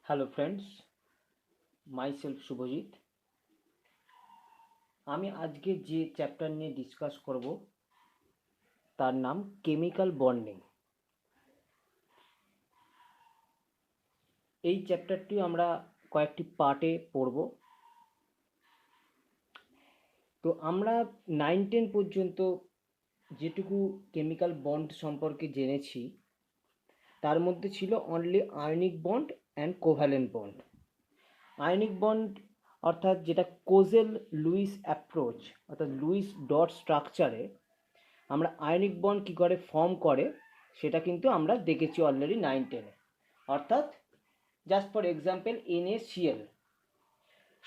Hello friends, myself Subhajit. আমি আজকে যে চ্যাপ্টার নিয়ে ডিসকাস করব তার নাম কেমিক্যাল বন্ডিং। এই চ্যাপ্টারটি আমরা কয়েকটি পার্টে পড়ব। তো আমরা 9-10 পর্যন্ত যেটুকু কেমিক্যাল বন্ড সম্পর্কে জেনেছি তার মধ্যে ছিল only ionic bond and covalent bond. Ionic bond অর্থাৎ যেটা কোজেল লুইস অ্যাপ্রোচ অর্থাৎ লুইস ডট স্ট্রাকচারে আমরা আয়নিক বন্ড কী করে ফর্ম করে সেটা কিন্তু আমরা দেখেছি অলরেডি 9-10-এ। অর্থাৎ জাস্ট ফর এক্সাম্পল NaCl,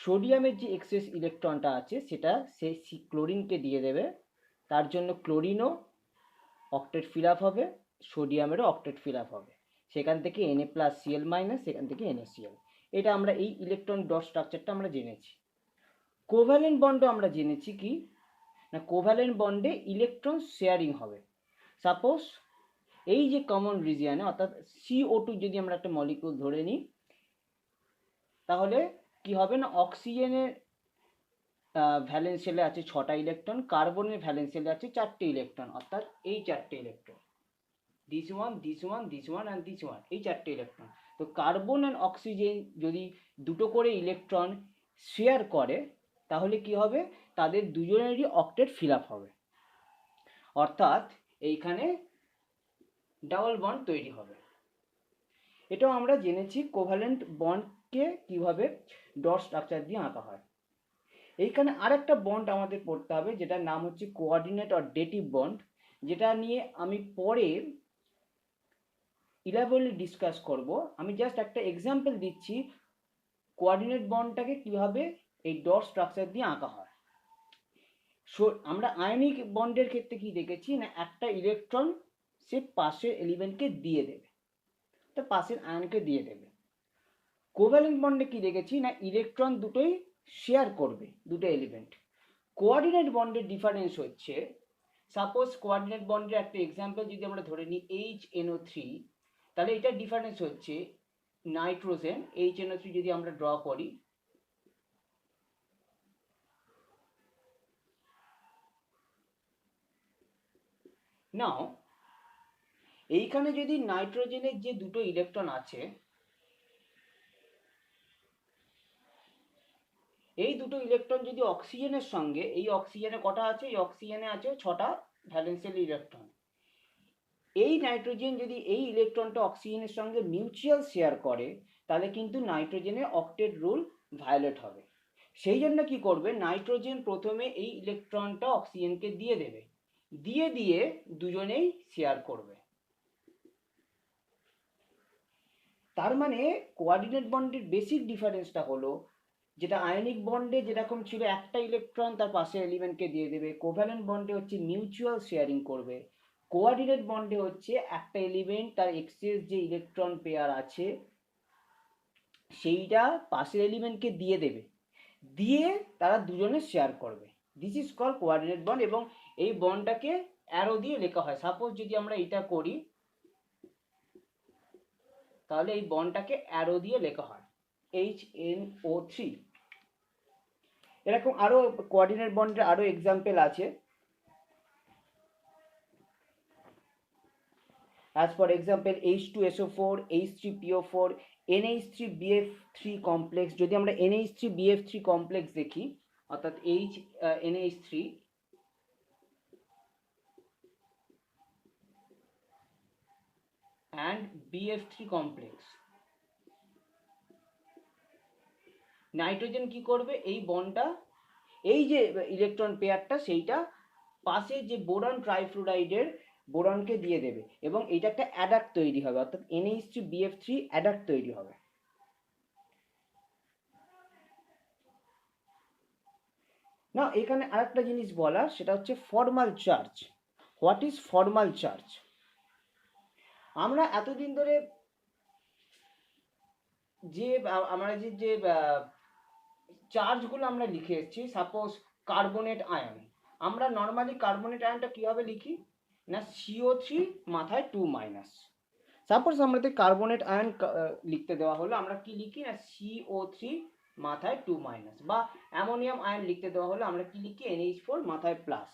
সোডিয়ামের যে এক্সেস ইলেকট্রনটা আছে সেটা সেই ক্লোরিনকে দিয়ে দেবে, তার জন্য ক্লোরিনও অক্টেট ফিল আপ হবে, সোডিয়ামেরও অক্টেট ফিল আপ হবে, সেখান থেকে Na+Cl-, সেখান থেকে NaCl। এটা আমরা এই ইলেকট্রন ডট স্ট্রাকচারটা আমরা জেনেছি। কোভ্যালেন্ট বন্ডও আমরা জেনেছি কি না, কোভ্যালেন্ট বন্ডে ইলেকট্রন শেয়ারিং হবে। সাপোজ এই যে কমন রিজিয়নে অর্থাৎ CO2 যদি আমরা একটা মলিকিউল ধরে নিই, তাহলে কি হবে না, অক্সিজেনের ভ্যালেন্স শেলে আছে 6টা ইলেকট্রন, কার্বনের ভ্যালেন্স শেলে আছে 4টে ইলেকট্রন, অর্থাৎ এই 4টে electron, this one this one this one and this one, এই 4টে ইলেকট্রন। তো কার্বন অ্যান্ড অক্সিজেন যদি দুটো করে ইলেকট্রন শেয়ার করে তাহলে কি হবে, তাদের দুজনেরই অক্টেট ফিল আপ হবে, অর্থাৎ এইখানে ডাবল বন্ড তৈরি হবে। এটাও আমরা জেনেছি কোভ্যালেন্ট বন্ডকে কিভাবে ডট স্ট্রাকচার দিয়ে আঁকা হয়। এইখানে আরেকটা বন্ড আমাদের পড়তে হবে যেটার নাম হচ্ছে কোঅর্ডিনেট অর ডেটিভ বন্ড, যেটা নিয়ে আমি পরে ইলাবোরেটলি ডিসকাস করব। আমি জাস্ট একটা এক্সাম্পল দিচ্ছি কোঅর্ডিনেট বন্ডটাকে কিভাবে এই ডট স্ট্রাকচার দিয়ে আঁকা হয়। আমরা আয়নিক বন্ডের ক্ষেত্রে কি দেখেছি না, একটা ইলেকট্রন সে পাশের এলিমেন্টকে দিয়ে দেবে, তো পাশের আয়নকে দিয়ে দেবে। কোভ্যালেন্ট বন্ডে কি দেখেছি না, ইলেকট্রন দুটোই শেয়ার করবে, দুটো এলিমেন্ট। কোঅর্ডিনেট বন্ডের ডিফারেন্স হচ্ছে, সাপোজ কোঅর্ডিনেট বন্ডের একটা এক্সাম্পল যদি আমরা ধরে নিই HNO3, তাহলে এটার ডিফারেন্স হচ্ছে নাইট্রোজেন HNO3 যদি আমরা ড্র করি, নাও এইখানে যদি নাইট্রোজেনের যে দুটো ইলেকট্রন আছে, এই দুটো ইলেকট্রন যদি অক্সিজেনের সঙ্গে, এই অক্সিজেনে কটা আছে, এই অক্সিজেনে আছে 6টা ভ্যালেন্সিয়াল ইলেকট্রন, এই নাইট্রোজেন যদি এই ইলেকট্রনটা অক্সিজেনের সঙ্গে মিউচুয়াল শেয়ার করে তাহলে কিন্তু নাইট্রোজেনের অক্টেট রুল ভায়োলেট হবে। সেই জন্য কি করবে, নাইট্রোজেন প্রথমে এই ইলেকট্রনটা অক্সিজেনকে দিয়ে দেবে, দিয়ে দিয়ে দুজনেই শেয়ার করবে। তার মানে কোঅর্ডিনেট বন্ডের বেসিক ডিফারেন্সটা হলো, যেটা আয়নিক বন্ডে যেরকম ছিল একটা ইলেকট্রন তার পাশের এলিমেন্টকে দিয়ে দেবে, কোভ্যালেন্ট বন্ডে হচ্ছে মিউচুয়াল শেয়ারিং করবে। কোঅর্ডিনেট বন্ডে হচ্ছে একটা এলিমেন্ট তার এক্সেস যে ইলেকট্রন পেয়ার আছে সেইটা পাশের এলিমেন্টকে দিয়ে দেবে, দিয়ে তারা দুজনে শেয়ার করবে। This is call coordinate bond, এবং এই বন্ডটাকে অ্যারো দিয়ে লেখা হয়। সাপোজ যদি আমরা এটা করি তাহলে এই বন্ডটাকে অ্যারো দিয়ে লেখা হয় HNO3। এরকম আরো কোঅর্ডিনেট বন্ডের আরো এক্সাম্পল আছে। As for example H2SO4, H3PO4, NH3BF3 complex, যদি আমরা NH3BF3 কমপ্লেক্স দেখি, অর্থাৎ NH3 and BF3 complex, nitrogen কি করবে, এই বন্ডটা, এই যে ইলেকট্রন পেয়ারটা সেইটা পাশে যে বোরন ট্রাইফ্লুরাইডের বোরনকে দিয়ে দেবে, এবং এটা একটা অ্যাডাক্ট তৈরি হবে, অর্থাৎ NH3BF3 অ্যাডাক্ট তৈরি হবে। না, এখানে আরেকটা জিনিস বলার, সেটা হচ্ছে formal charge. What is formal charge? আমরা এতদিন ধরে যে আমরা যে চার্জগুলো আমরা লিখে এসেছি, সাপোজ কার্বনেট আয়ন, আমরা নর্মালি কার্বনেট আয়নটা কীভাবে লিখি না, CO3 মাথায় 2-, সাপোজ আমাদের কার্বনেট আয়ন লিখতে দেওয়া হলো, আমরা কি লিখি না CO3 মাথায় 2 বা অ্যামোনিয়াম আয়ন লিখতে দেওয়া হলো, আমরা কি লিখি NH4 মাথায় প্লাস।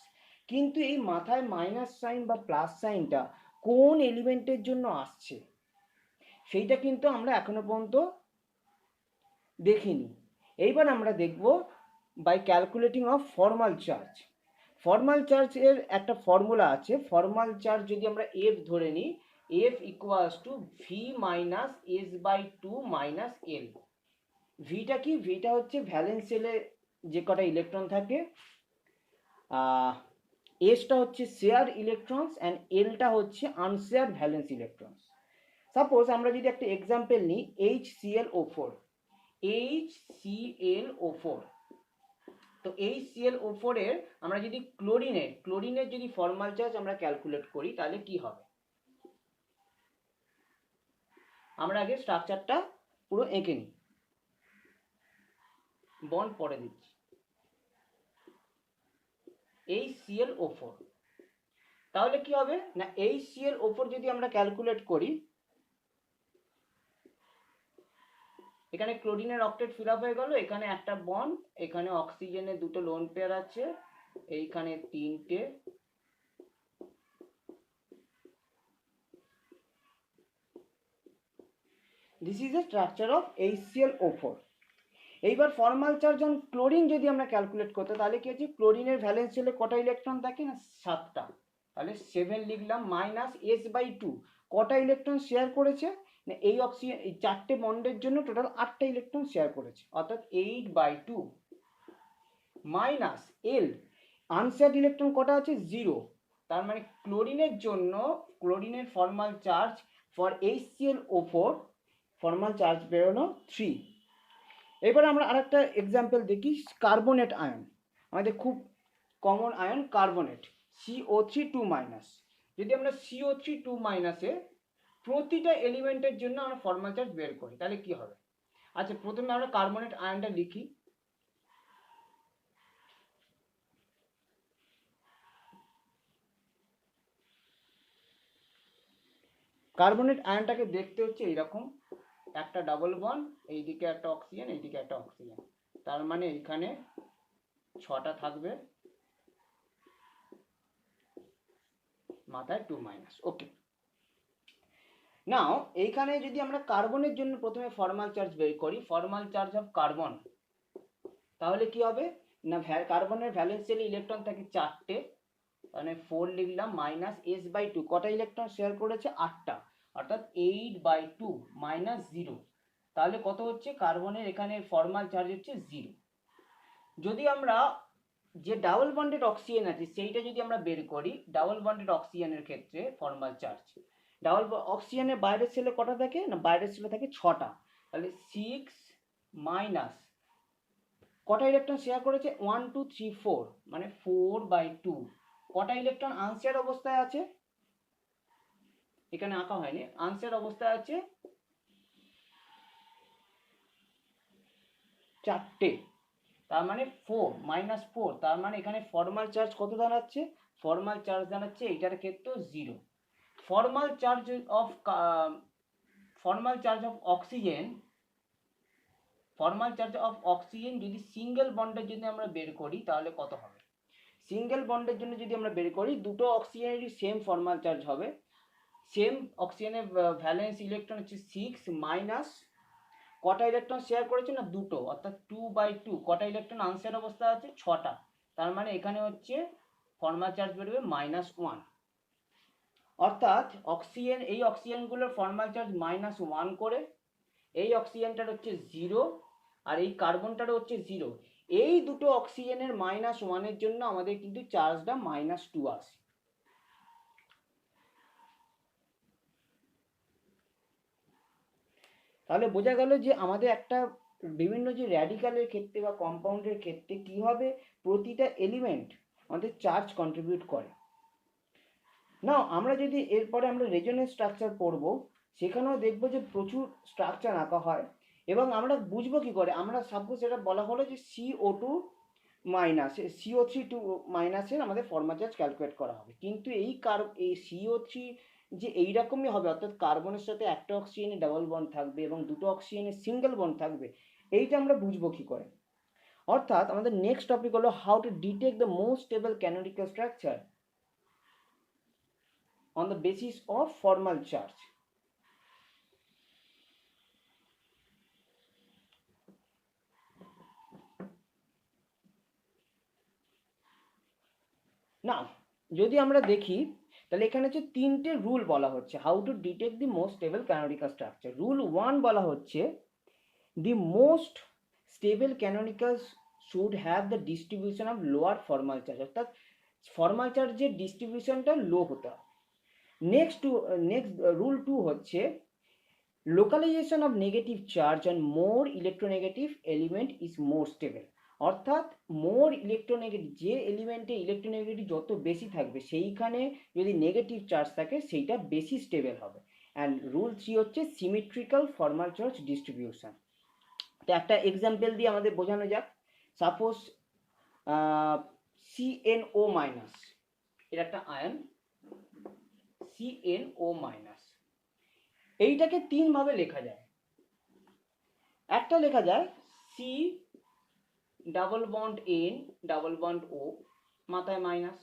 কিন্তু এই মাথায় মাইনাস সাইন বা প্লাস সাইনটা কোন এলিমেন্টের জন্য আসছে সেইটা কিন্তু আমরা এখনো পর্যন্ত দেখিনি। এইবার আমরা দেখব by calculating of formal charge. Formal চার্জের একটা ফর্মুলা আছে। ফর্মাল চার্জ যদি আমরা F ধরে নিই, F equals to V minus S by two minus L. ভিটা কি? ভিটা হচ্ছে ভ্যালেন্স শেলে যে কটা ইলেকট্রন থাকে, এসটা হচ্ছে শেয়ার ইলেকট্রনস অ্যান্ড এলটা হচ্ছে আনশেয়ার ভ্যালেন্স ইলেকট্রনস। সাপোজ আমরা যদি একটা এক্সাম্পল নিই HClO4, HClO4, তো HClO4 এর আমরা যদি ক্লোরিনের যদি ফর্মাল চার্জ আমরা ক্যালকুলেট করি তাহলে কি হবে? আমরা আগে স্ট্রাকচারটা পুরো এঁকে নিই, বন্ড পরে দিচ্ছি। HClO4, তাহলে কি হবে না HClO4 যদি আমরা ক্যালকুলেট করি, এখানে ক্লোরিনের অক্টেট ফিল আপ হয়ে গেল, এখানে একটা বন্ড, এখানে অক্সিজেনের দুটো লোন পেয়ার আছে, এইখানে তিনটে, this is the structure of HClO4। এইবার ফর্মাল চার্জ অন ক্লোরিন যদি আমরা ক্যালকুলেট করতে, তাহলে কি হচ্ছে ক্লোরিনের ভ্যালেন্স শেলে কটা ইলেকট্রন থাকে না 7টা, তাহলে 7 লিখলাম মাইনাস এস বাই টু, কটা ইলেকট্রন শেয়ার করেছে না এই অক্সিজেন, এই 4টে বন্ডের জন্য টোটাল 8টা ইলেকট্রন শেয়ার করেছে, অর্থাৎ 8/2 মাইনাস এল, আনশেয়ার্ড ইলেকট্রন কটা আছে 0, তার মানে ক্লোরিনের জন্য ক্লোরিনের formal charge for HClO4 formal charge বেরোনো 3। এবার আমরা আরেকটা এক্সাম্পল দেখি, কার্বনেট আয়ন, আমাদের খুব কমন আয়ন কার্বনেট CO3 2-। যদি আমরা CO3 2- প্রতিটা এলিমেন্টের জন্য আমরা ফর্মাল চার্জ বের করি তাহলে কি হবে? আচ্ছা, প্রথমে আমরা কার্বনেট আয়নটা লিখি। কার্বনেট আয়নটাকে দেখতে হচ্ছে এইরকম, একটা ডাবল বন্ড, এইদিকে একটা অক্সিজেন, এইদিকে একটা অক্সিজেন, তার মানে এখানে 6টা থাকবে, মাথায় 2-। ওকে, নাও এইখানে যদি আমরা কার্বনের জন্য প্রথমে ফর্মাল চার্জ বের করি, ফর্মাল চার্জ অফ কার্বন, তাহলে কি হবে না কার্বনের ভ্যালেন্স শেলে ইলেকট্রন থাকে 4টে, মানে 4 লিখলাম মাইনাস এস বাই টু, কটা ইলেকট্রন শেয়ার করেছে 8টা, অর্থাৎ 8/2 মাইনাস 0, তাহলে কত হচ্ছে কার্বনের এখানে ফর্মাল চার্জ হচ্ছে 0। যদি আমরা যে ডাবল বন্ডেড অক্সিজেন আছে সেইটা যদি আমরা বের করি, ডাবল বন্ডেড অক্সিজেনের ক্ষেত্রে ফর্মাল চার্জ, ডাবল অক্সিজেনের বাইরের সেলে কটা থাকে না বাইরের সেলে থাকে 6টা, তাহলে 6 মাইনাস কটা ইলেকট্রন শেয়ার করেছে 1 2 3 4, মানে 4/2, কটা ইলেকট্রন আনশেয়ার অবস্থায় আছে, এখানে আঁকা হয়নি, আনশেয়ার অবস্থায় আছে 4টে, তার মানে 4 - 4, তার মানে এখানে ফর্মাল চার্জ কত দাঁড়াচ্ছে? ফর্মাল চার্জ দাঁড়াচ্ছে এইটার ক্ষেত্রে 0। Formal charge of oxygen, formal charge of oxygen যদি সিঙ্গেল বন্ডের জন্য আমরা বের করি তাহলে কত হবে? সিঙ্গেল বন্ডের জন্য যদি আমরা বের করি, দুটো অক্সিজেনেরই সেম ফর্মাল চার্জ হবে, সেম অক্সিজেনের ভ্যালেন্স ইলেকট্রন হচ্ছে 6 মাইনাস কটা ইলেকট্রন শেয়ার করেছে না 2টো, অর্থাৎ 2/2, কটা ইলেকট্রন আনশেয়ার অবস্থা আছে 6টা, তার মানে এখানে হচ্ছে ফর্মাল চার্জ বেরোবে -1, অর্থাৎ অক্সিজেন, এই অক্সিজেনগুলোর ফর্মাল চার্জ -1 করে, এই অক্সিজেনটার হচ্ছে 0 আর এই কার্বনটারও হচ্ছে 0, এই দুটো অক্সিজেনের -1-এর জন্য আমাদের কিন্তু চার্জটা -2 আসে। তাহলে বোঝা গেল যে আমাদের একটা বিভিন্ন যে র্যাডিক্যালের ক্ষেত্রে বা কম্পাউন্ডের ক্ষেত্রে কীভাবে প্রতিটা এলিমেন্ট আমাদের চার্জ কন্ট্রিবিউট করে। না আমরা যদি এরপরে আমরা রেজোনেন্স স্ট্রাকচার পড়ব, সেখানেও দেখব যে প্রচুর স্ট্রাকচার আঁকা হয়, এবং আমরা বুঝবো কি করে, আমরা সাপোজ এটা বলা হলো যে CO2 মাইনাস CO3 2- আমাদের ফর্মাল চার্জ ক্যালকুলেট করা হবে, কিন্তু এই CO3 যে এইরকমই হবে, অর্থাৎ কার্বনের সাথে একটা অক্সিজেনে ডাবল বন্ড থাকবে এবং দুটো অক্সিজেনে সিঙ্গেল বন্ড থাকবে, এইটা আমরা বুঝবো কি করে? অর্থাৎ আমাদের নেক্সট টপিক হলো how to detect the most stable canonical structure on the basis of formal charge. না, যদি আমরা দেখি তাহলে এখানে হচ্ছে তিনটে রুল বলা হচ্ছে how to detect the most stable canonical structure. Rule 1 বলা হচ্ছে the most stable canonicals should have the distribution of lower formal charge, অর্থাৎ ফর্মাল চার্জের ডিস্ট্রিবিউশনটা লো হতে হবে। নেক্সট রুল 2 হচ্ছে localization of negative charge on more electronegative element is more stable, অর্থাৎ more electronegative, যে এলিমেন্টে ইলেকট্রোনেগেটিভ যত বেশি থাকবে সেইখানে যদি নেগেটিভ চার্জ থাকে সেইটা বেশি স্টেবল হবে। অ্যান্ড রুল 3 হচ্ছে সিমেট্রিক্যাল ফর্মাল চার্জ ডিস্ট্রিবিউশন। তো একটা এক্সাম্পল দিয়ে আমাদের বোঝানো যাক। সাপোজ CnO মাইনাস, এর একটা আয়ন CnO মাইনাস, এইটাকে তিন ভাবে লেখা যায়। একটা লেখা যায় C double bond N double bond O মাথায় মাইনাস।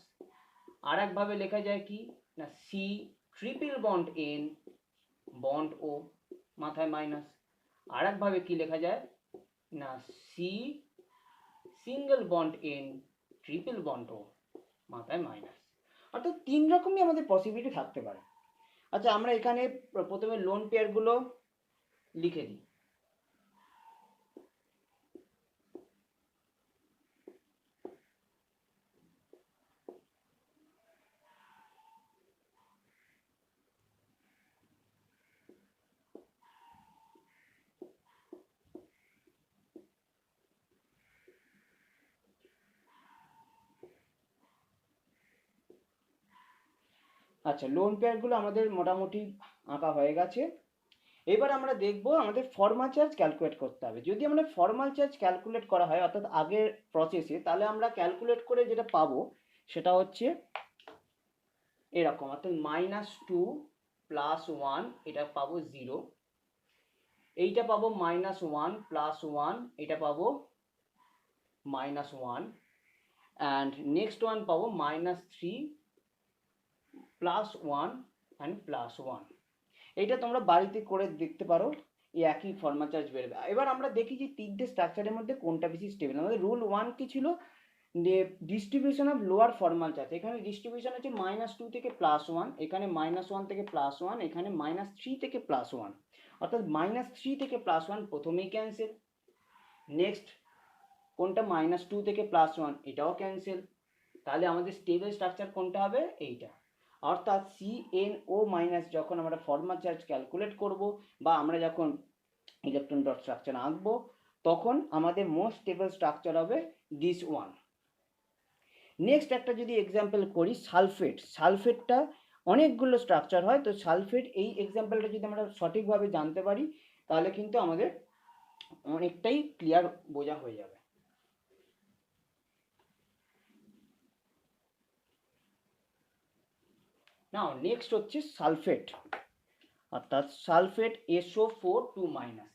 আর একভাবে লেখা যায় কি না C triple bond N bond O মাথায় মাইনাস। আর একভাবে কি লেখা যায় না C single bond N triple bond O মাথায় মাইনাস। অর্থাৎ তিন রকমই আমাদের পসিবিলিটি থাকতে পারে। আচ্ছা, আমরা এখানে প্রথমে লোন পেয়ারগুলো লিখে দিই। আচ্ছা, লোন পেয়ারগুলো আমাদের মোটামুটি আঁকা হয়ে গেছে। এবার আমরা দেখব আমাদের ফর্মাল চার্জ ক্যালকুলেট করতে হবে। যদি আমরা ফর্মাল চার্জ ক্যালকুলেট করা হয় অর্থাৎ আগের প্রসেসে, তাহলে আমরা ক্যালকুলেট করে যেটা পাবো সেটা হচ্ছে এরকম, অর্থাৎ -2 + 1 এটা পাবো 0, এইটা পাবো -1 + 1 এটা পাবো -1, অ্যান্ড নেক্সট ওয়ান পাবো -3 + 1 অ্যান্ড +1। এইটা তোমরা বাড়িতে করে দেখতে পারো, এই একই ফর্মাল চার্জ বেরোবে। এবার আমরা দেখি যে তিনটে স্ট্রাকচারের মধ্যে কোনটা বেশি স্টেবল। আমাদের রুল 1 কি ছিল, যে distribution of lower formal charge. এখানে ডিস্ট্রিবিউশন হচ্ছে -2 থেকে +1, এখানে -1 থেকে +1, এখানে -3 থেকে +1, অর্থাৎ -3 থেকে +1 প্রথমেই ক্যান্সেল। নেক্সট কোনটা -2 থেকে +1 এটাও ক্যান্সেল। তাহলে আমাদের স্টেবল স্ট্রাকচার কোনটা হবে, এইটা। অর্থাৎ CnO মাইনাস যখন আমরা ফর্মাল চার্জ ক্যালকুলেট করব বা আমরা যখন ইলেকট্রন ডট স্ট্রাকচার আঁকবো, তখন আমাদের মোস্ট স্টেবল স্ট্রাকচার হবে দিস ওয়ান। নেক্সট একটা যদি এক্সাম্পল করি, সালফেট। সালফেটটা অনেকগুলো স্ট্রাকচার হয়, তো সালফেট এই এক্সাম্পলটা যদি আমরা সঠিকভাবে জানতে পারি তাহলে কিন্তু আমাদের অনেকটাই ক্লিয়ার বোঝা হয়ে যাবে। নাও নেক্সট হচ্ছে সালফেট, অর্থাৎ sulphate SO4 2 minus,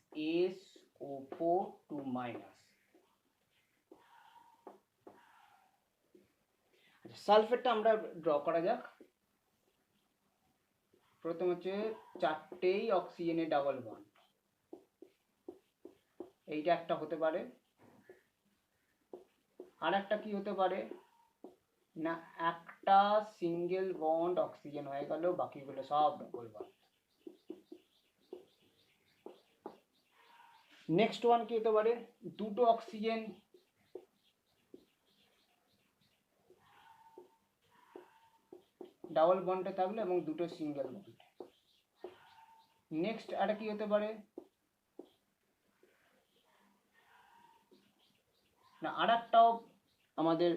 SO4 2 minus. সালফেটটা আমরা ড্র করা যাক। প্রথম হচ্ছে চারটেই অক্সিজেনের ডাবল বন্ড, এইটা একটা হতে পারে। আর একটা কি হতে পারে না একটা সিঙ্গেল বন্ড অক্সিজেন হয়ে গেল, বাকিগুলো সব ডাবল বন্ড। নেক্সট ওয়ান কি হতে পারে, দুটো অক্সিজেন ডাবল বন্ডে থাকলো এবং দুটো সিঙ্গেল বন্ড। নেক্সট এটা কি হতে পারে না আর একটাও আমাদের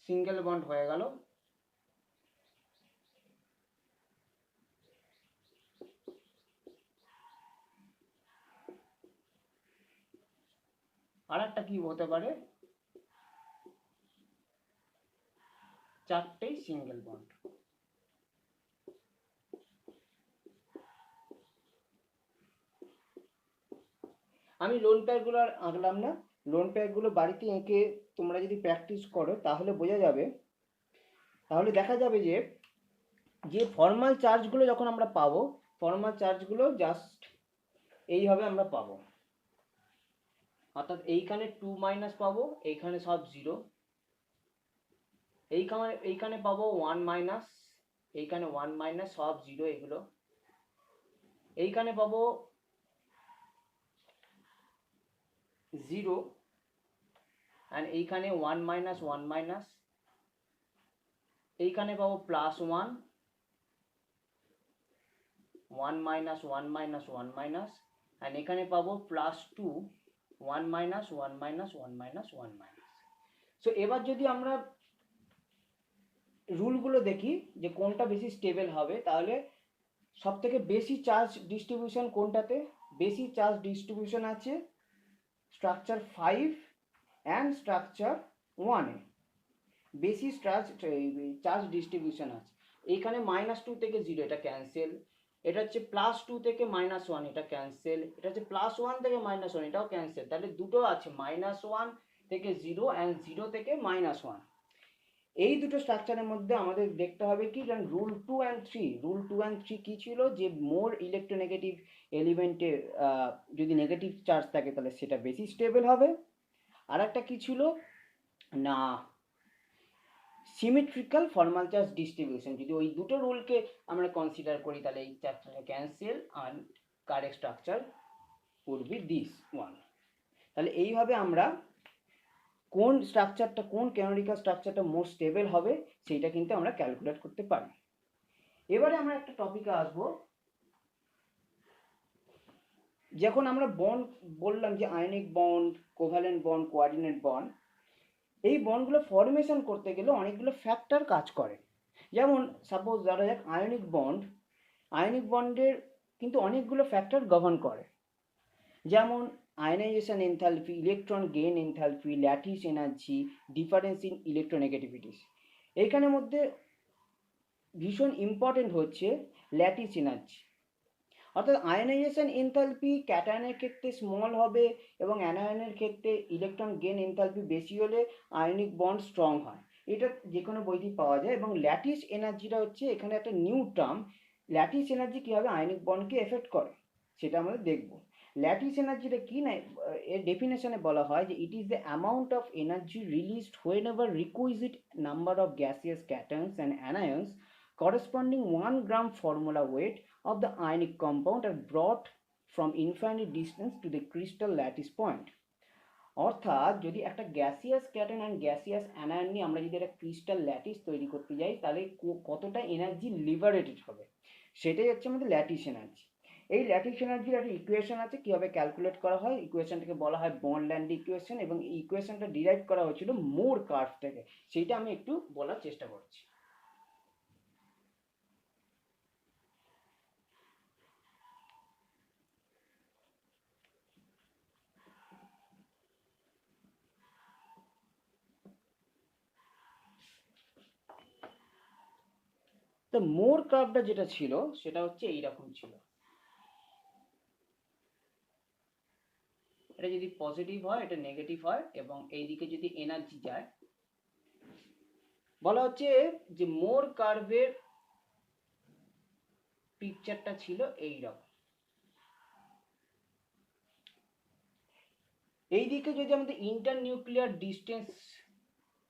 সিঙ্গেল বন্ড হয়ে গেল, আর একটা কি হতে পারে চারটেই সিঙ্গেল বন্ড। আমি লোন পেয়ারগুলো আর আঁকলাম না, লোন পেয়ারগুলো বাড়িতে এঁকে তোমরা যদি প্র্যাকটিস করো তাহলে বোঝা যাবে, তাহলে দেখা যাবে যে যে ফর্মাল চার্জগুলো যখন আমরা পাবো, ফর্মাল চার্জগুলো জাস্ট এইভাবে আমরা পাবো, অর্থাৎ এইখানে 2 মাইনাস পাবো, এইখানে সব জিরো, এইখানে পাবো 1 মাইনাস, এইখানে 1 মাইনাস সব জিরো এগুলো, এইখানে পাবো 0 অ্যান্ড এইখানে 1 মাইনাস 1 মাইনাস, এইখানে পাবো plus 1, 1 minus 1 minus 1 minus, and এখানে পাবো plus 2, 1 minus 1 minus 1 minus 1 minus. So এবার যদি আমরা রুলগুলো দেখি যে কোনটা বেশি স্টেবল হবে, তাহলে সব থেকে বেশি চার্জ ডিস্ট্রিবিউশন কোনটাতে, বেশি চার্জ ডিস্ট্রিবিউশন আছে স্ট্রাকচার 5 অ্যান্ড স্ট্রাকচার 1 এ বেশি চার্জ ডিস্ট্রিবিউশন আছে। এইখানে -2 থেকে 0 এটা ক্যান্সেল, এটা হচ্ছে +2 থেকে -1 এটা ক্যান্সেল, এটা হচ্ছে +1 থেকে -1 এটাও ক্যান্সেল, তাহলে দুটো আছে -1 থেকে 0 অ্যান্ড 0 থেকে -1। এই দুটো স্ট্রাকচারের মধ্যে আমাদের দেখতে হবে কি, রুল 2 অ্যান্ড 3, রুল 2 অ্যান্ড 3 কি ছিল, যে মোর ইলেকট্রোনেগেটিভ এলিমেন্টে যদি নেগেটিভ চার্জ থাকে তাহলে সেটা বেশি স্টেবল হবে, আর একটা কি ছিল না সিমেট্রিক্যাল ফর্মাল চার্জ ডিস্ট্রিবিউশন। যদি ওই দুটো রুলকে আমরা কনসিডার করি তাহলে এই চ্যাপ্টারটা ক্যান্সেল আর correct structure would be this one. তাহলে এইভাবে আমরা কোন স্ট্রাকচারটা, কোন ক্যানোনিক্যাল স্ট্রাকচারটা মোর স্টেবল হবে সেইটা কিন্তু আমরা ক্যালকুলেট করতে পারি। এবারে আমরা একটা টপিকে আসবো, যখন আমরা বন্ড বললাম যে ionic bond, covalent bond, coordinate bond, এই বন্ডগুলো ফর্মেশন করতে গেলে অনেকগুলো ফ্যাক্টর কাজ করে। যেমন সাপোজ ধরা যাক আয়নিক বন্ড, আয়নিক বন্ডের কিন্তু অনেকগুলো ফ্যাক্টর গভর্ন করে, যেমন ionization enthalpy, electron gain enthalpy, lattice energy, difference in electronegativities. এইখানের মধ্যে ভীষণ ইম্পর্টেন্ট হচ্ছে ল্যাটিস এনার্জি, অর্থাৎ আয়নাইজেশন এনথালপি ক্যাটায়নের ক্ষেত্রে স্মল হবে এবং অ্যানায়নের ক্ষেত্রে ইলেকট্রন গেইন এনথালপি বেশি হলে আয়নিক বন্ড স্ট্রং হয়, এটা যে কোনো বইতেই পাওয়া যায়। এবং ল্যাটিস এনার্জিটা হচ্ছে এখানে একটা নিউ টার্ম, ল্যাটিস এনার্জি কীভাবে আয়নিক বন্ডকে এফেক্ট করে সেটা আমাদের দেখব। ল্যাটিস এনার্জিটা কি না, এর ডেফিনেশনে বলা হয় যে it is the amount of energy released whenever requisite number of gaseous cations and anions corresponding 1 gram formula weight of the ionic compound are brought from infinite distance to the crystal lattice point. অর্থাৎ যদি একটা gaseous cation and gaseous anion নিয়ে আমরা যদি একটা crystal lattice তৈরি করতে যাই তাহলে কতটা এনার্জি লিবারেটেড হবে, সেটাই হচ্ছে আমাদের ল্যাটিস এনার্জি। এই ল্যাটিস এনার্জির একটা ইকুয়েশন আছে, কীভাবে ক্যালকুলেট করা হয়, ইকুয়েশনটাকে বলা হয় বন্ড-ল্যান্ড ইকুয়েশন, এবং এই ইকুয়েশনটা ডিরাইভ করা হয়েছিল মোর কার্ভ থেকে, সেইটা আমি একটু বলার চেষ্টা করছি। তো মোর কার্ভটা যেটা ছিল সেটা হচ্ছে এইরকম ছিল, এটা যদি পজিটিভ হয় এটা নেগেটিভ হয় এবং এইদিকে যদি এনার্জি যায়, বলা হচ্ছে যে মোর কার্ভের পিকচারটা ছিল এইরকম। এইদিকে যদি আমাদের ইন্টারনিউক্লিয়ার ডিস্টেন্স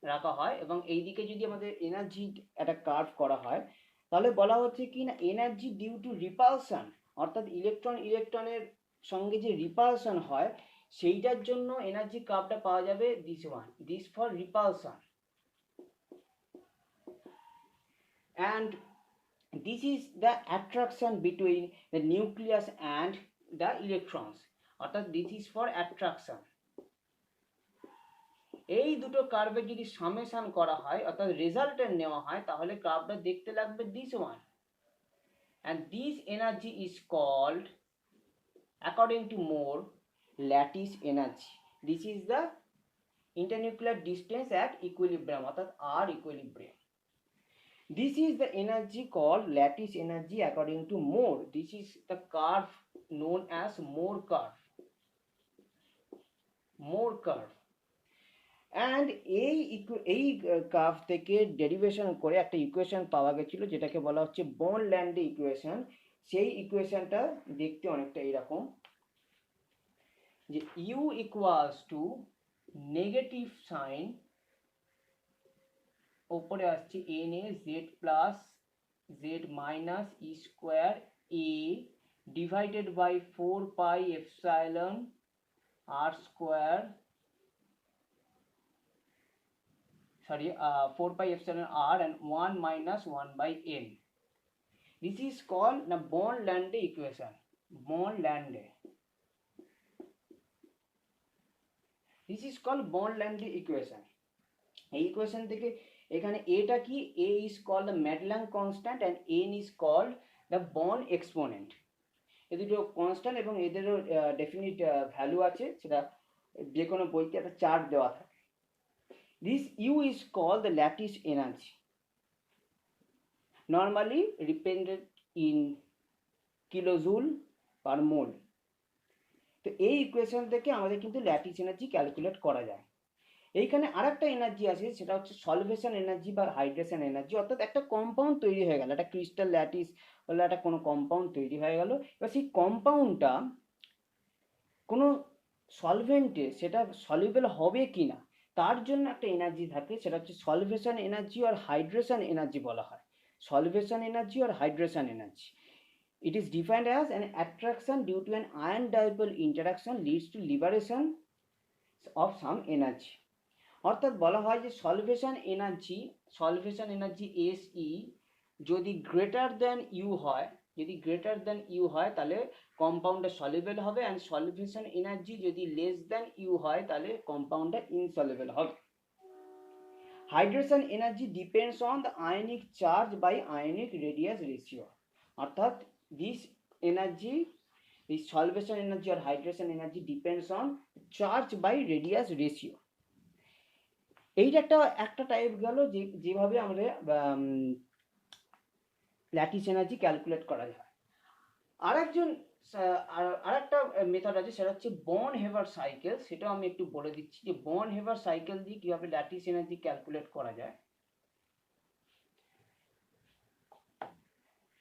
রাখা হয় এবং এইদিকে যদি আমাদের এনার্জি একটা কার্ভ করা হয়, তাহলে বলা হচ্ছে কি না এনার্জি ডিউ টু রিপালশন, অর্থাৎ ইলেকট্রনের সঙ্গে যে রিপালশন হয় সেইটার জন্য এনার্জি কার্ভটা পাওয়া যাবে this one, this for repulsion, and this is the attraction between the nucleus and the electrons, অর্থাৎ this is for attraction। এই দুটো কার্ভে যদি সামেশন করা হয় অর্থাৎ রেজাল্টেন্ট নেওয়া হয় তাহলে কার্ভটা দেখতে লাগবে this one, and this energy is called according to Moore lattice energy. this is the internuclear distance at equilibrium, অর্থাৎ r equilibrium. This is the energy called lattice energy according to Moore. This is the curve known as Moore curve. More curve. And এই curve থেকে derivation করে একটা equation পাওয়া গেছিল যেটাকে বলা হচ্ছে বর্ন ল্যান্ডে ইকুয়েশন। সেই ইকুয়েশনটা দেখতে অনেকটা এইরকম, যে U equals to negative sign, ওপরে আসছে N A Z plus Z minus E square A divided by 4 pi epsilon R square, sorry, 4 pi epsilon r and 1 minus 1 by n. This is called the Born-Lande equation. Born-Lande. This is called Born-Lande equation. এই equation থেকে এখানে এটা কি, a is called the Madelung constant and n is called the Born exponent. এই দুটো constant এবং এদেরও definite value আছে, সেটা যে কোনো বইতে একটা চার্ট দেওয়া থাকে। This U is called the lattice energy, normally represented in kilojoule per mole. তো এই ইকুয়েশন থেকে আমাদের কিন্তু ল্যাটিস এনার্জি ক্যালকুলেট করা যায়। এইখানে আরেকটা এনার্জি আছে, সেটা হচ্ছে সলভেশন এনার্জি বা হাইড্রেশন এনার্জি। অর্থাৎ একটা কম্পাউন্ড তৈরি হয়ে গেল, একটা ক্রিস্টাল ল্যাটিস বলে একটা কোনো কম্পাউন্ড তৈরি হয়ে গেল, এবার সেই কম্পাউন্ডটা কোনো সলভেন্টে সেটা সলিউবল হবে কি না তার জন্য একটা এনার্জি থাকে, সেটা হচ্ছে সলভেশন এনার্জি আর হাইড্রেশন এনার্জি বলা হয়। সলভেশন এনার্জি আর hydration energy, it is defined as an attraction due to an ion dipole interaction leads to liberation of some energy. অর্থাৎ বলা হয় যে সলভেশন এনার্জি SE যদি গ্রেটার দ্যান ইউ হয়, যদি গ্রেটার দ্যান ইউ হয় তাহলে কম্পাউন্ডটা সলিউবল হবে, অ্যান্ড সলভেশন এনার্জি যদি লেস দ্যান ইউ হয় তাহলে কম্পাউন্ডটা ইনসলিউবল হবে। Hydration energy depends on the ionic charge by ionic radius ratio. অর্থাৎ this energy, this solvation energy or hydration energy depends on charge by radius ratio. এইটা একটা type গেল যেভাবে আমরা ল্যাটিস এনার্জি ক্যালকুলেট করা যায়। আরেকটা মেথড আছে, সেটা হচ্ছে বর্ন হেভার সাইকেল। সেটাও আমি একটু বলে দিচ্ছি যে বর্ন হেভার সাইকেল দিয়ে কিভাবে ল্যাটিস এনার্জি ক্যালকুলেট করা যায়।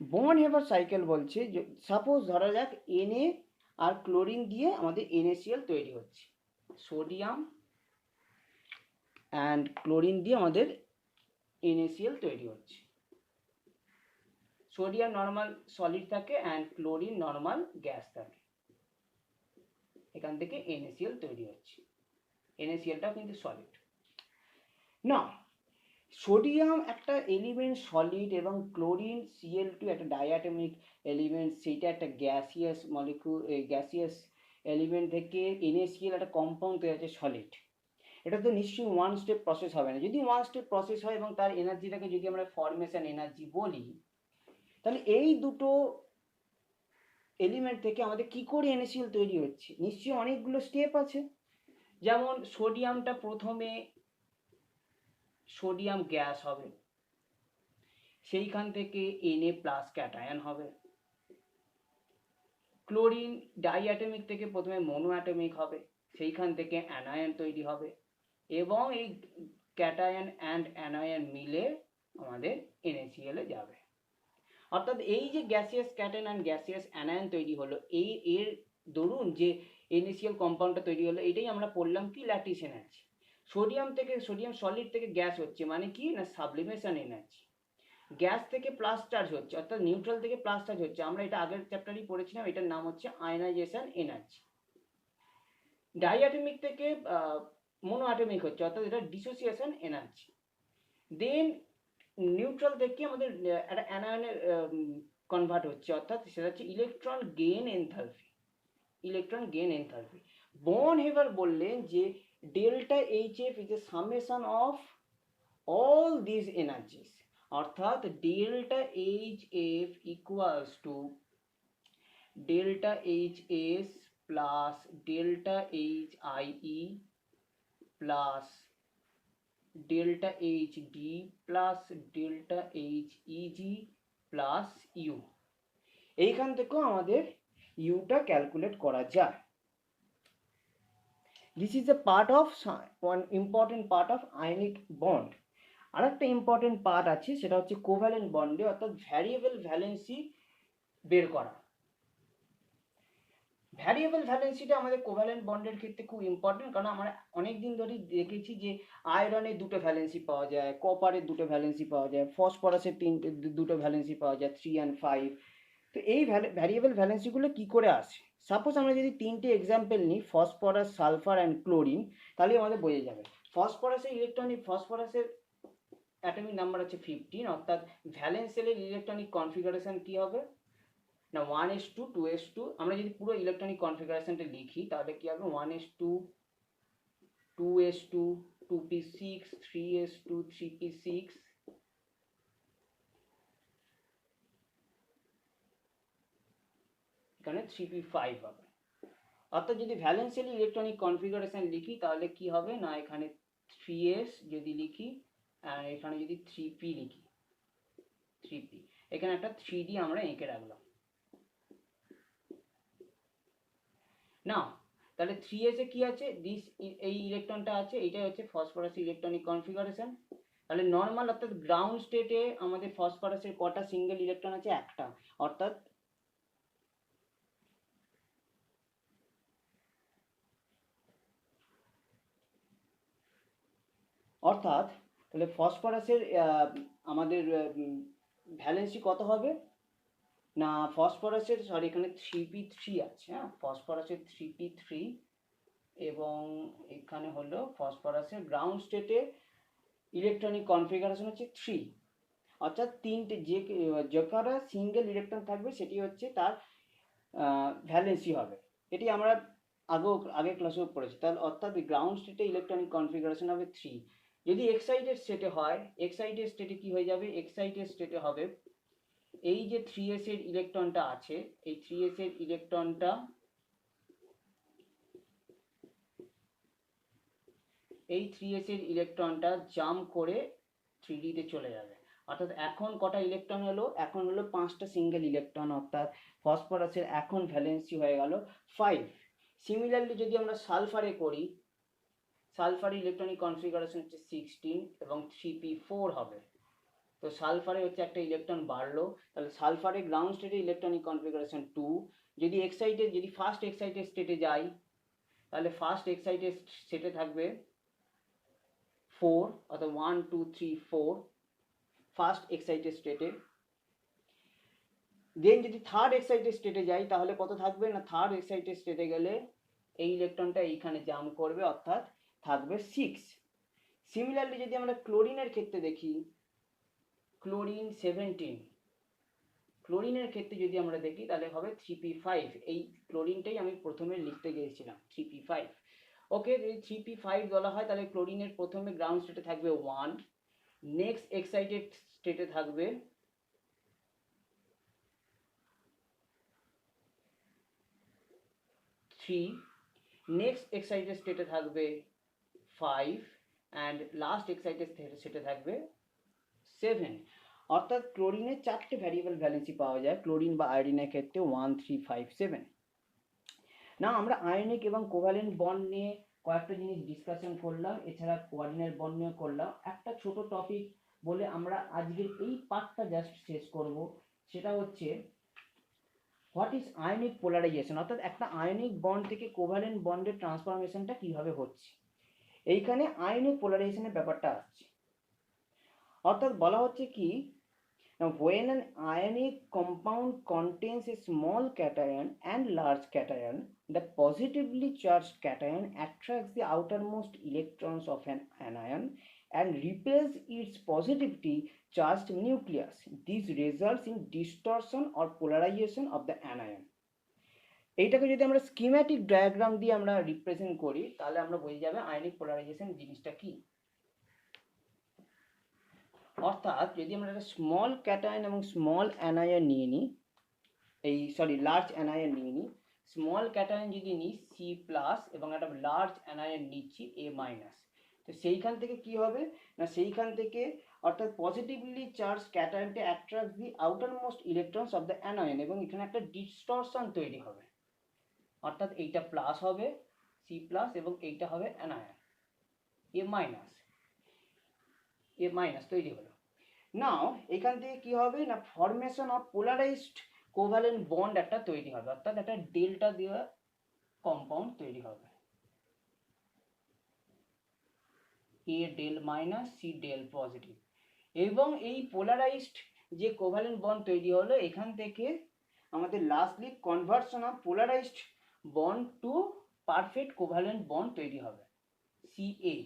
বর্ন হেভার সাইকেল বলছে যে সাপোজ ধরা যাক Na আর ক্লোরিন দিয়ে আমাদের NaCl তৈরি হচ্ছে, সোডিয়াম অ্যান্ড ক্লোরিন দিয়ে আমাদের NaCl তৈরি হচ্ছে। সোডিয়াম নর্মাল সলিড থাকে অ্যান্ড ক্লোরিন নর্মাল গ্যাস থাকে, এখান থেকে NaCl তৈরি হচ্ছে। NaClটাও কিন্তু সলিড না। সোডিয়াম একটা এলিমেন্ট সলিড এবং ক্লোরিন Cl2 একটা ডায়াটমিক এলিমেন্ট, সেইটা একটা গ্যাসিয়াস মলিকিউল, গ্যাসিয়াস এলিমেন্ট থেকে NaCl একটা কম্পাউন্ড তৈরি হচ্ছে সলিড। এটা তো নিশ্চয়ই ওয়ান স্টেপ প্রসেস হবে না। যদি ওয়ান স্টেপ প্রসেস হয় এবং তার এনার্জিটাকে যদি আমরা ফরমেশন এনার্জি বলি, তাহলে এই দুটো এলিমেন্ট থেকে আমাদের কি করে NaCl তৈরি হচ্ছে, নিশ্চয়ই অনেকগুলো স্টেপ আছে। যেমন সোডিয়ামটা প্রথমে সোডিয়াম গ্যাস হবে, সেইখান থেকে Na প্লাস ক্যাটায়ন হবে। ক্লোরিন ডাইঅ্যাটমিক থেকে প্রথমে মনোঅ্যাটমিক হবে, সেইখান থেকে অ্যানায়ন তৈরি হবে, এবং এই ক্যাটায়ন অ্যান্ড অ্যানায়ন মিলে আমাদের NaCl এ যাবে। অর্থাৎ এই যে gaseous cation and gaseous anion তৈরি হলো, এর দরুন যে NaCl কম্পাউন্ডটা তৈরি হলো, এটাই আমরা পড়লাম কি ল্যাটিস এনার্জি। সোডিয়াম সলিড থেকে গ্যাস হচ্ছে মানে কি না সাবলিমেশন এনার্জি। গ্যাস থেকে প্লাস চার্জ হচ্ছে, অর্থাৎ নিউট্রাল থেকে প্লাস চার্জ হচ্ছে, আমরা এটা আগের চ্যাপ্টারেই পড়েছিলাম, এটার নাম হচ্ছে আয়নাইজেশন এনার্জি। ডাইঅ্যাটমিক থেকে মোনোঅ্যাটমিক হচ্ছে, অর্থাৎ এটা ডিসোসিয়েশন এনার্জি। দেন নিউট্রাল থেকে আমাদের একটা অ্যানায়নে কনভার্ট হচ্ছে, অর্থাৎ সেটা হচ্ছে electron gain enthalpy. Born Haber বললেন যে delta HF is a summation of all this energies, অর্থাৎ delta HF equals to delta HS plus delta HIE plus delta HD plus delta HEG plus U. এইখান থেকেও আমাদের ইউটা calculate করা যায়। This is a part of one important part of ionic bond. আর একটা important part আছে, সেটা হচ্ছে কোভ্যালেন্ট বন্ডে, অর্থাৎ ভ্যারিয়েবল ভ্যালেন্সি বের করা। ভ্যারিয়েবল ভ্যালেন্সিটা আমাদের কোভ্যালেন্ট বন্ডের ক্ষেত্রে খুব ইম্পর্টেন্ট, কারণ আমরা অনেক দিন ধরেই দেখেছি যে আয়রনের দুটো ভ্যালেন্সি পাওয়া যায়, কপারের দুটো ভ্যালেন্সি পাওয়া যায়, ফসফরাসের দুটো ভ্যালেন্সি পাওয়া যায়, 3 and 5। তো এই ভ্যারিয়েবল ভ্যালেন্সিগুলো কী করে আসে? সাপোজ আমরা যদি তিনটে এক্সাম্পল নিই, ফসফরাস, সালফার অ্যান্ড ক্লোরিন, তাহলে আমাদের বোঝা যাবে। ফসফরাসের অ্যাটমিক নাম্বার হচ্ছে 15, অর্থাৎ ভ্যালেন্স সেলের ইলেকট্রনিক কনফিগারেশন কী হবে না 1s2 2s2। আমরা যদি পুরো ইলেকট্রনিক কনফিগারেশনটা লিখি তাহলে কি হবে 1s2 2s2 2p6 3s2 3p6, এখানে 3p5 হবে। অর্থাৎ যদি ভ্যালেন্সিয়ালি ইলেকট্রনিক কনফিগারেশন লিখি তাহলে কি হবে না এখানে 3s যদি লিখি আর এখানে যদি 3p লিখি, 3p, এখানে একটা 3d আমরা এঁকে রাখলাম না। তাহলে 3s এ কি আছে, এই ইলেকট্রনটা আছে, এইটাই হচ্ছে ফসফরাসের ইলেকট্রনিক কনফিগারেশন। তাহলে নর্মাল অর্থাৎ গ্রাউন্ড স্টেটে আমাদের ফসফরাসের কটা সিঙ্গেল ইলেকট্রন আছে? একটা। অর্থাৎ অর্থাৎ তাহলে ফসফরাসের আমাদের ভ্যালেন্সি কত হবে না, ফসফরাসের সরি এখানে 3p3 আছে, হ্যাঁ ফসফরাসের 3p3, এবং এখানে হলো ফসফরাসের গ্রাউন্ড স্টেটে ইলেকট্রনিক কনফিগারেশন হচ্ছে 3। অর্থাৎ তিনটে যে কটা সিঙ্গেল ইলেকট্রন থাকবে সেটি হচ্ছে তার ভ্যালেন্সি হবে। এটি আমরা আগে ক্লাসেও পড়েছি। তাহলে অর্থাৎ গ্রাউন্ড স্টেটে ইলেকট্রনিক কনফিগারেশন হবে 3। যদি এক্সাইটেড স্টেটে হয়, এক্সাইটেড স্টেটে কি হয়ে যাবে, এক্সাইটেড স্টেটে হবে এই যে 3s এর ইলেকট্রনটা আছে, এই 3s এর ইলেকট্রনটা জাম্প করে 3d তে চলে যাবে। অর্থাৎ এখন কটা ইলেকট্রন হলো, এখন হলো 5টা সিঙ্গেল ইলেকট্রন, অর্থাৎ ফসফরাসের এখন ভ্যালেন্সি হয়ে গেল 5। সিমিলারলি যদি আমরা সালফারে করি, সালফারের ইলেকট্রনিক কনফিগারেশন হচ্ছে 16 এবং 3p4 হবে। তো সালফারে হচ্ছে একটা ইলেকট্রন বাড়লো, তাহলে সালফারে গ্রাউন্ড স্টেটে ইলেকট্রনিক কনফিগারেশন 2। যদি ফার্স্ট এক্সাইটেড স্টেটে যাই তাহলে ফার্স্ট এক্সাইটেড স্টেটে থাকবে 4, অর্থাৎ 1 2 3 4 ফার্স্ট এক্সাইটেড স্টেটে। দেন যদি থার্ড এক্সাইটেড স্টেটে যাই তাহলে কত থাকবে না, থার্ড এক্সাইটেড স্টেটে গেলে এই ইলেকট্রনটা এইখানে জাম্প করবে, অর্থাৎ থাকবে 6। সিমিলারলি যদি আমরা ক্লোরিনের ক্ষেত্রে দেখি, ক্লোরিন 17, ক্লোরিনের ক্ষেত্রে যদি আমরা দেখি তাহলে হবে 3p5। এই ক্লোরিনটাই আমি প্রথমে লিখতে গিয়েছিলাম 3p5। ওকে, যদি 3p5 বলা হয় তাহলে ক্লোরিনের প্রথমে গ্রাউন্ড স্টেটে থাকবে 1, নেক্সট এক্সাইটেড স্টেটে থাকবে 3, নেক্সট এক্সাইটেড স্টেটে থাকবে 5, অ্যান্ড লাস্ট এক্সাইটেড স্টেটে থাকবে 7। অর্থাৎ ক্লোরিনের 4টে ভ্যারিয়েবল ভ্যালেন্সি পাওয়া যায় ক্লোরিন বা আয়োডিনের ক্ষেত্রে 1 3 5 7। না আমরা আয়নিক এবং কোভ্যালেন্ট বন্ড নিয়ে কয়েকটা জিনিস ডিসকাশন করলাম, এছাড়া কোঅর্ডিনেট বন্ড নিয়ে করলাম। একটা ছোট টপিক বলে আমরা আজকের এই পার্টটা জাস্ট শেষ করব, সেটা হচ্ছে হোয়াট ইজ আয়নিক পোলারাইজেশন, অর্থাৎ একটা আয়নিক বন্ড থেকে কোভ্যালেন্ট বন্ডের ট্রান্সফরমেশনটা কিভাবে হচ্ছে। এইখানে আয়নিক পোলারাইজেশনের ব্যাপারটা আসছে। অর্থাৎ বলা হচ্ছে কি, now when an ionic compound contains a small cation and large cation, the positively charged cation attracts the outermost electrons of an anion and repels its positively charged nucleus. This results in distortion or polarization of the anion. এইটাকে যদি আমরা schematic diagram দিয়ে আমরা represent করি তাহলে আমরা বুঝে যাবে আয়নিক পোলারাইজেশন জিনিসটা কি। অর্থাৎ যদি আমরা একটা স্মল ক্যাটায়ন এবং স্মল অ্যানায়ন নিয়ে নিই, লার্জ অ্যানায়ন নিয়ে নিই, স্মল ক্যাটায়ন যদি নিই সি প্লাস এবং একটা লার্জ অ্যানায়ন নিচ্ছি এ মাইনাস, তো সেইখান থেকে কি হবে না, সেইখান থেকে অর্থাৎ পজিটিভলি চার্জ ক্যাটায়নটা attract the outermost electrons of the anion এবং এখানে একটা ডিস্টরশন তৈরি হবে। অর্থাৎ এইটা প্লাস হবে, সি প্লাস এবং এইটা হবে অ্যানায়ন এ মাইনাস তৈরি হলো। নাও এখান থেকে কি হবে না formation of polarised covalent bond একটা তৈরি হবে, অর্থাৎ একটা ডেল্টা দেওয়া কম্পাউন্ড তৈরি হবে, A del minus C del positive. এবং এই পোলারাইজড যে কোভ্যালেন্ট বন্ড তৈরি হলো এখান থেকে আমাদের lastly conversion of polarised bond to perfect covalent bond তৈরি হবে, সিএ।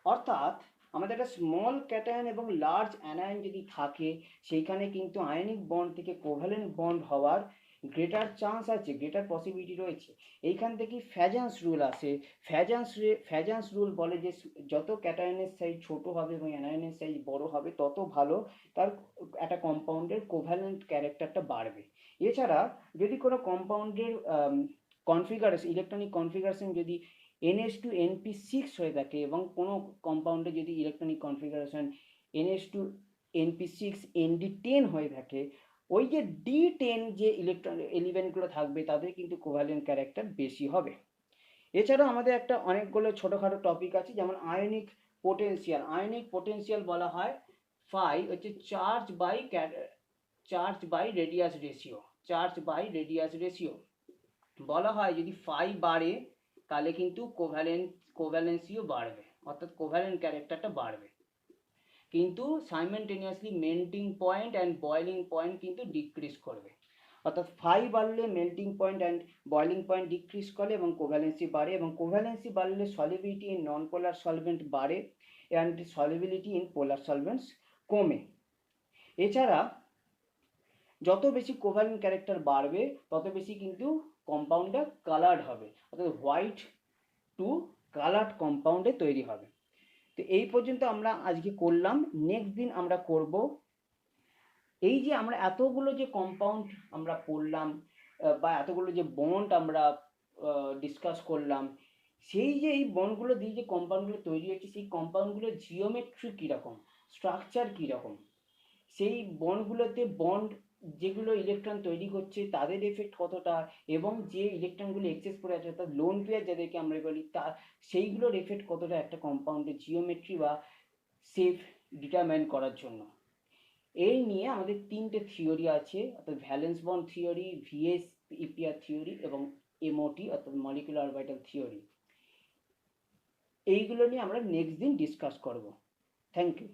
অর্থাৎ আমাদের একটা স্মল ক্যাটায়ন এবং লার্জ অ্যানায়ন যদি থাকে সেইখানে কিন্তু আয়নিক বন্ড থেকে কোভ্যালেন্ট বন্ড হওয়ার গ্রেটার চান্স আছে, গ্রেটার পসিবিলিটি রয়েছে। এইখান থেকে ফ্যাজান্স রুল আসে। ফ্যাজান্স রুল বলে যে যত ক্যাটায়নের সাইজ ছোট হবে এবং অ্যানায়নের সাইজ বড় হবে তত ভালো তার একটা কম্পাউন্ডের কোভ্যালেন্ট ক্যারেক্টারটা বাড়বে। এছাড়া যদি কোনো কম্পাউন্ডের কনফিগারেশন, ইলেকট্রনিক কনফিগারেশন যদি NH2 NP6 হয়ে থাকে এবং কোনো কম্পাউন্ডে যদি electronic configuration NH2 NP6 ND10 হয়ে থাকে, ওই যে D10 যে ইলেকট্রন এলিমেন্টগুলো থাকবে তাদের কিন্তু কোভ্যালেন্ট ক্যারেক্টার বেশি হবে। এছাড়াও আমাদের একটা অনেকগুলো ছোটোখাটো টপিক আছে, যেমন আয়নিক পোটেনশিয়াল। আয়নিক পোটেনশিয়াল বলা হয় ফাই হচ্ছে চার্জ বাই রেডিয়াস রেশিও। বলা হয় যদি ফাই বাড়ে তাহলে কিন্তু কোভ্যালেন্সিও বাড়বে, অর্থাৎ কোভ্যালেন্ট ক্যারেক্টারটা বাড়বে, কিন্তু simultaneously melting point and boiling point কিন্তু ডিক্রিজ করবে। অর্থাৎ ফাই বাড়লে melting point and boiling point decrease করে এবং কোভ্যালেন্সি বাড়ে, এবং কোভ্যালেন্সি বাড়লে solubility in non polar solvent বাড়ে অ্যান্ড সলিবিলিটি ইন পোলার সলভেন্টস কমে। এছাড়া যত বেশি কোভ্যালেন্ট ক্যারেক্টার বাড়বে তত বেশি কিন্তু কম্পাউন্ডটা কালার্ড হবে, অর্থাৎ হোয়াইট টু কালার্ড কম্পাউন্ডে তৈরি হবে। তো এই পর্যন্ত আমরা আজকে করলাম। নেক্সট দিন আমরা করব এই যে আমরা এতগুলো যে কম্পাউন্ড আমরা পড়লাম বা এতগুলো যে বন্ড আমরা ডিসকাস করলাম, সেই যে এই বন্ডগুলো দিয়ে যে কম্পাউন্ডগুলো তৈরি হচ্ছে সেই কম্পাউন্ডগুলোর জিওমেট্রি কীরকম, স্ট্রাকচার কীরকম, সেই বন্ডগুলোতে বন্ড যেগুলো ইলেকট্রন তৈরি করছে তাদের এফেক্ট কতটা, এবং যে ইলেকট্রনগুলো এক্সেস করে আছে অর্থাৎ লোন পেয়ার যাদেরকে আমরা বলি তার সেইগুলোর এফেক্ট কতটা একটা কম্পাউন্ডের জিওমেট্রি বা শেপ ডিটারমাইন করার জন্য। এই নিয়ে আমাদের তিনটে থিওরি আছে, অর্থাৎ valence bond theory, VS EPR theory এবং এমওটি অর্থাৎ মলিকুলার অরবিটাল থিওরি। এইগুলো নিয়ে আমরা নেক্সট দিন ডিসকাস করব। Thank you.